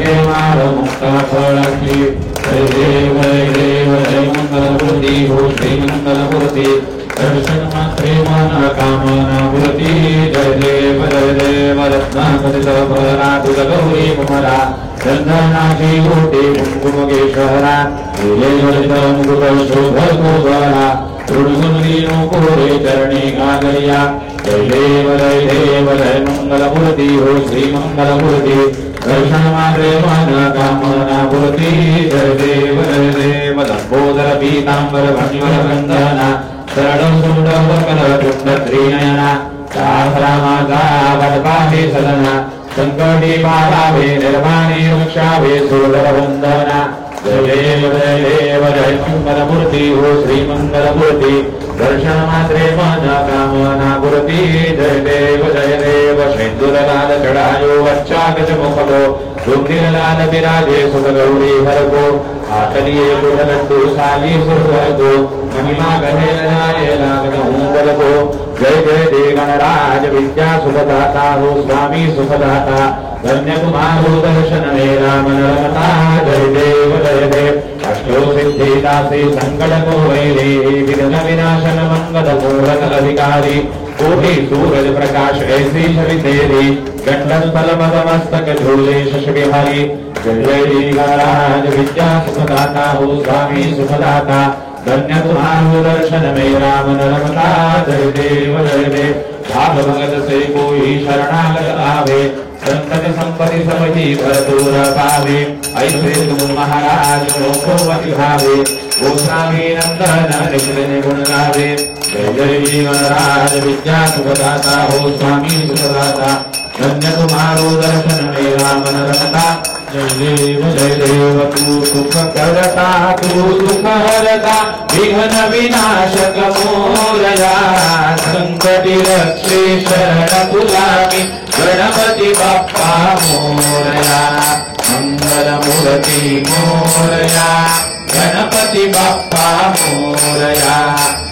के मार मुक्ता फलक्षी जय देव जय मंगलमूर्ति हो श्री मंगलमूर्ति दर्शन मात्रे मन कामना मूर्ति जय देव रत्नाकरित भरातुल गौरी कुमरा चंदनाची कोटी कुंकुमकेश्वरा मुकुट शोभर गोबरा गुणगुणदीनो कोरे चरणी कागरिया जय देव जय मंगलमूर्ति हो श्री मंगलमूर्ति दर्शन मात्रे मन कामना मूर्ति जय देव लंबोदर पीतांबर भंजवर वंदना शरणं सुंदर कलचुंड त्रिनयना शास्त्रमाता वदपाहि सदना संकटी पारावे निर्वाणी रक्षावे सुरवर वंदना जय देव जय मंगलमूर्ति हो श्री मंगलमूर्ति दर्शन मात्रे मन कामना मूर्ति जय देव शेंदुर लाल चढ़ायो वच्चागज मुखो सुंदर लाल विराजे सुख गौरी हर को आतलिए लड्डू साली सुर को महिमा गहे जाए लागत ऊपर को जय जय जय गणराज विद्या सुखदाता हो स्वामी सुखदाता धन्य कुमारो दर्शन मेरा मन रमता जय देव अष्टो सिद्धिदासी संकट को वैरे विघ्न विनाशन मंगल मूरत अधिकारी कोटि सूरज प्रकाश ऐसी छवि तेरी गंडन फल मद मस्तक झूले शश बिहारी जय जय गणराज विद्या सुखदाता हो स्वामी सुखदाता धन्य तुम्हारो दर्शन मेरा मन रमता जय देव भाव भगत से कोई शरणागत आवे संकट संपत्ति समझी भरपूर पावे ऐसे तुम महाराज लोको पति भावे गोस्वामी नंदन निखिल गुण गावे जय जय गणराज विद्या सुखदाता हो स्वामी सुखदाता धन्य तुम्हारो दर्शन मेरा मन रमता जय देव तू सुख करता तू दुख हरता विघ्न विनाशक मोरया संकटि रक्षे शरण तुलामी गणपति बाप्पा मोरया मंगल मूर्ति मोरया गणपति बाप्पा मोरया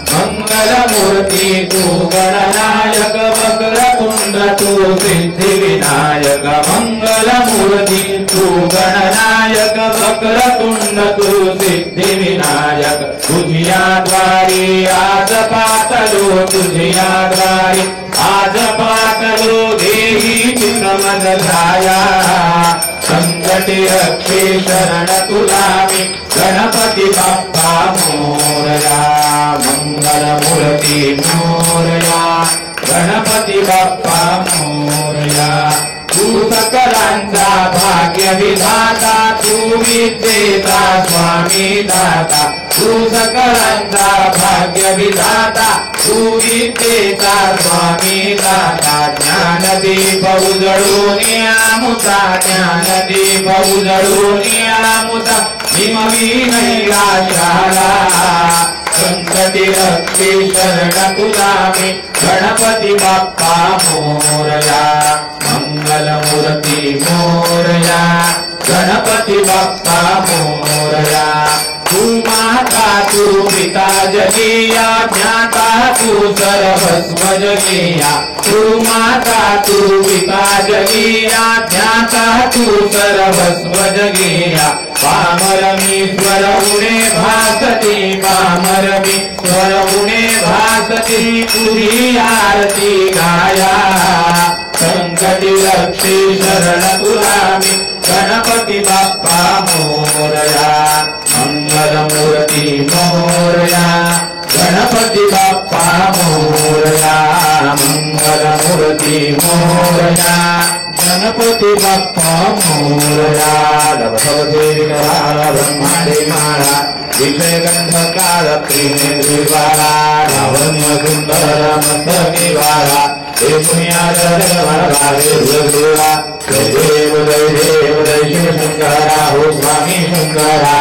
मंगल मूर्ति तू गणनायक वक्रतुंड तू सिद्धि विनायक मंगल मूर्ति तू गणनायक वक्रतुंड तू सिद्धि विनायक तुझिया द्वारी आज पातलो तुझिया द्वारी आज पातलो देही चित्रमद छाया संकटि रक्षे शरण तुलामी गणपति बाप्पा मोरया मंगल मूर्ति मोरया गणपति बाप्पा मोरया तू सकलांचा भाग्य विधाता तू विद्येचा स्वामी दाता तू सकलांचा भाग्य विधाता तू विद्येचा स्वामी दाता ज्ञानदीप उजळून आमुता ज्ञानदीप उजळून आमुता हिमविनैला शाला संकटि रक्षे शरण तुलामी गणपति बाप्पा मोरया मंगल मूर्ति मोरया गणपति बाप्पा मोरया तू माता तू पिता जगिया ज्ञाता तू सर्वस्व जगिया तू माता तू पिता जगिया ज्ञाता तू सर्वस्व जगिया पामरमीश्वर उणे भासती पामरमीश्वर उणे भासती तुझी आरती गाया संकटि रक्षे शरण तुलामी गणपति बाप्पा मोरया मंगल मूर्ति मोरया गणपति बाप्पा मोरया मंगल मूर्ति मोरया गणपति बाप्पा मोरया लवदेविकाल ब्रह्मांडे माला विषय गंध काल त्रिनेत्रिवाला लावण्य सुंदर मस्तकी वाला हे पुण्यार वरदारे देवा जय देव जय शिव शंकरा हो स्वामी शंकरा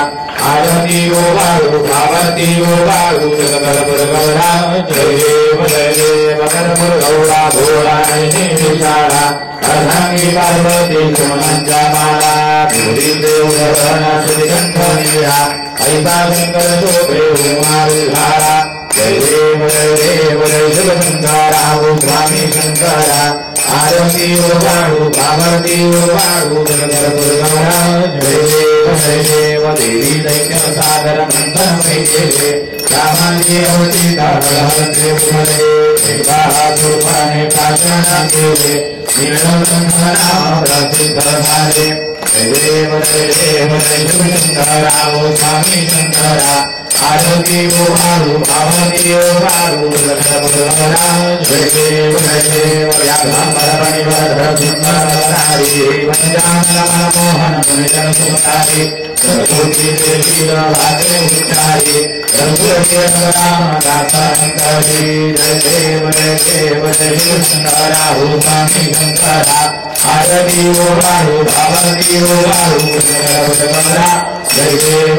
आरती ओ बाळू आरती ओ बाळू जगदलपुर गौरा जय देव करपुर गौरा भोळा नैनी विशाळा अर्धांगी पार्वती सुमनांच्या माला पुरी देव धरण श्रीकंठ नीळा ऐसा शंकर शोभे उमा विहारा जय देव जय शिव शंकरा हो स्वामी शंकरा आरती ओ बाळू आरती ओ बाळू जगदलपुर गौरा देवी दैत्यसागर मंथन वैद्ये रामाजे अवतीता बलहते कुमले देवासुरमणे प्राचरण देवे नीलकंठनाम प्रसिद्ध भाले देव शंकरा ओ स्वामी शंकरा आरती ओ हारू भावती ओ हारू लखनपुरा जय देव व्याघ्रमणिवर सुंदरधारी वनजान मोहन मुनिजन सुमकारी सरस्वती देवी भागे उच्चारी रघुपति राम दाता अंतरी जय देव शंकरा ओ स्वामी शंकरा आरती ओ हारू भावती ओ हारू लखनपुरा जय देव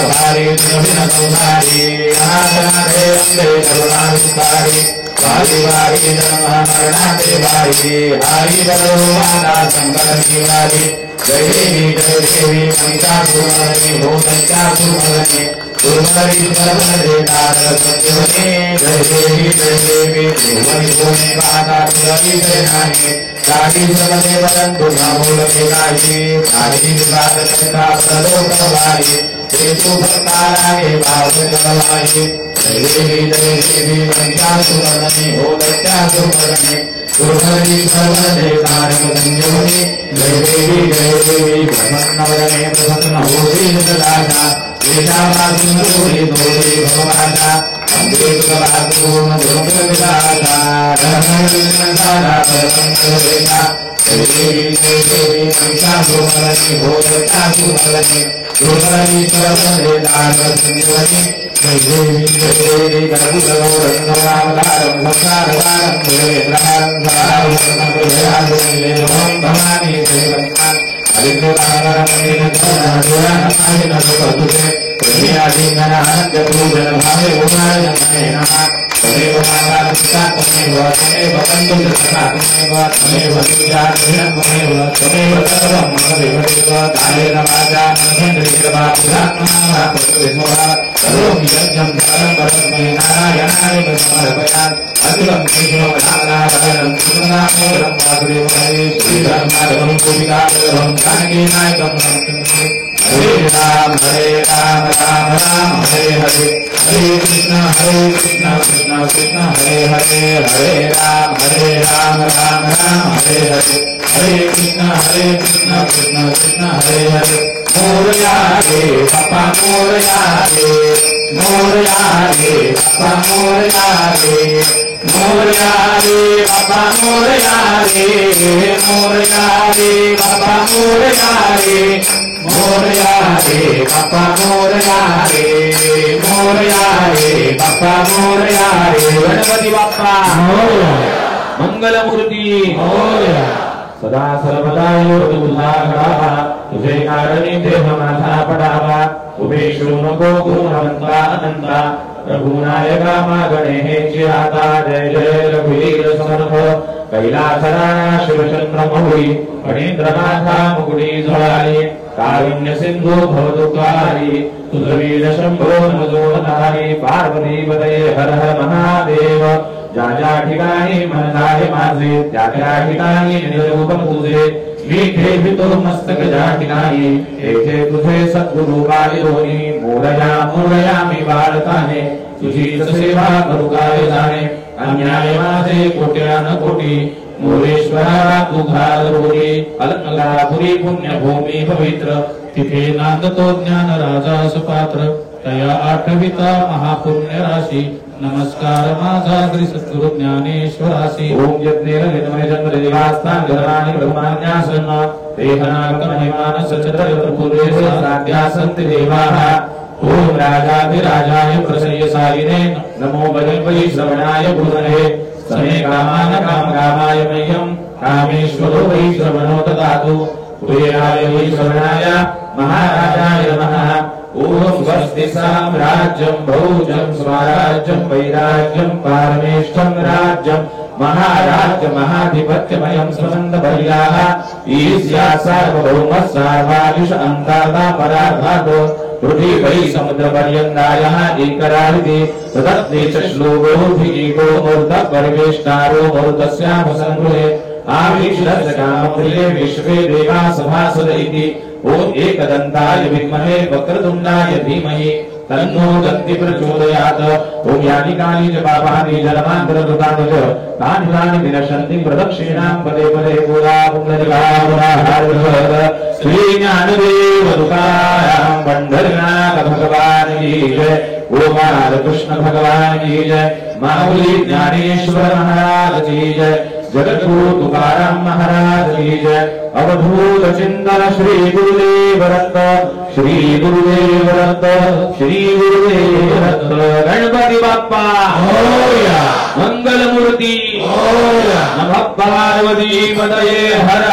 भारी संहारी अनाथनाथे अम्बे करुणाविस्तारी वारी वारी जन्म मरणाते वारी हरि बलो माता शंकर निवारी जय देवी महिषासुरमर्दिनी भूतैत्यासुरमर्दिनी दुर्मरी सर्वदे नारद संजीवनी जय देवी त्रिभुवनि भूमि माता सुरवि सेनानी काली सर्वदे वदन्तु नमोलके नाहि काली विवाद चंद्रा प्रलोकवारी तेतु भक्ताराये भावजलवाये जय देवी महिषासुरमर्दिनी भूतैत्यासुरमर्दिनी दुर्मरी सर्वदे नारद संजीवनी जय देवी ब्रह्मण्वदने प्रसन्नहोति जगदाता वेदावासुन्दरी दोषी भगवाता वन्दे भगवान् दुर्गविदाता धर्मविदाता परमंगलेता जय देवी महिषासुरमर्दिनी भूतैत्यासुरमर्दिनी दुर्मरी सर्वदे नारद संजीवनी जय देवी गरुडगौरंगरामदारं संसारवारं देवेन्द्रां भवानी देवन्तां तमेव माता पिता तमेव तमेव बन्धुः सखा तमेव तमेव विद्याधीनं तमेव सर्वं ममदेव कालेन वाचा महेन्द्रेण पुरात्मना पुरुषेणा करोमि यज्ञं धर्मं परस्मै नारायणाय समर्पयामि अखिलं केशवनारायणं कृष्णनामोदं वासुदेवाय श्रीधर्माधवं गोपिकाधवं जानकीनायकं नमामि हरे राम राम राम हरे हरे हरे कृष्ण कृष्ण कृष्ण हरे हरे हरे राम राम राम हरे हरे हरे कृष्ण कृष्ण कृष्ण हरे हरे मोरया रे बापा मोरया रे मोरया रे बापा मोरया रे मोरया रे बापा मोरया रे मोरया रे बापा मोरया रे मोरया रे बापा मोरया रे मोरया रे बापा मोरया रे गणपति बाप्पा मोरया मंगलमूर्ती मोरया सदा सर्वदा योगुल्लाहा तुझे कारणी देह माझा पडावा उभे नको गुणवंता अनंता रघुनायका मागणे हेची आता जय जय रघुवीर समर्थ कैलासराणा शिवचंद्र महुरी फणींद्रनाथा मुकुटी झळाली कारुण्य सिंधू भवदुःखारी तुझवीर शंभो नमोधारी पार्वती पदये हर हर महादेव ज्या ज्या ठिकाणी मन झाले माझे त्या त्या ठिकाणी निजरूप तुझे मी ठेवितो मस्तक ज्या ठिकाणी तेथे तुझे सद्गुरु बाळिरोनी मोरया मोरया मी बाळकाने तुझी सेवा करू काय जाणे अन्याय माझे कोट्यान कोटी मोरेश्वरा तू घाल रोगी अलंकापुरी पुण्यभूमी पवित्र तिथे नांदतो ज्ञान राजा सुपात्र तया आठविता महापुण्य राशी नमस्कार माझा श्री सद्गुरु ज्ञानेश्वरासी ओम यज्ञेन विद्महे चंद्रदेवास्तां गणानि ब्रह्माण्यासन देहनाकमहिमान सचत्र पूर्वे साध्यासन्ति देवाः ओम राजाधिराजाय प्रसय्यसायिने नमो भगवते श्रवणाय गुरवे समे कामान कामकामाय मह्यं कामेश्वरो वै श्रवणो ददातु प्रियाय वै श्रवणाय महाराजाय नमः ओम स्वस्ति साम्राज्यं भौजं स्वराज्यं वैराज्यं पारमेष्ठं राज्यं महाराज्य महाधिपत्यमयं समन्दपर्याः ईस्या सार्वभौमः सार्वालिश अन्तादा परार्धातो पृथिवै समुद्रपर्यन्तायः एकरारिति तदग्ने च श्लोको भिगो मूर्धः परिवेष्टारो मूर्धस्यापसङ्गृहे आवीक्षस्य कामप्रिये विश्वे देवा सभासद इति ओम एकदन्ताय विद्महे वक्रतुण्डाय धीमहि तन्नो दन्ति प्रचोदयात् ओम यानि कानि च पापानि जन्मान्तरकृतानि च तानि विनश्यन्ति प्रदक्षिणां पदे पदे पुरा पुनरिभावनाहारभद श्री ज्ञानदेव तुकाराम पंढरीनाथ भगवान की जय ओम कृष्ण भगवान की जय माऊली ज्ञानेश्वर महाराज की जय जगद्गुरु तुकाराम महाराज की जय अवधूत चिंतन श्री गुरुदेव दत्त श्री गुरुदेव दत्त श्री गुरुदेव दत्त गणपति बाप्पा मोरया मंगल मूर्ति नमः पार्वती पतये हर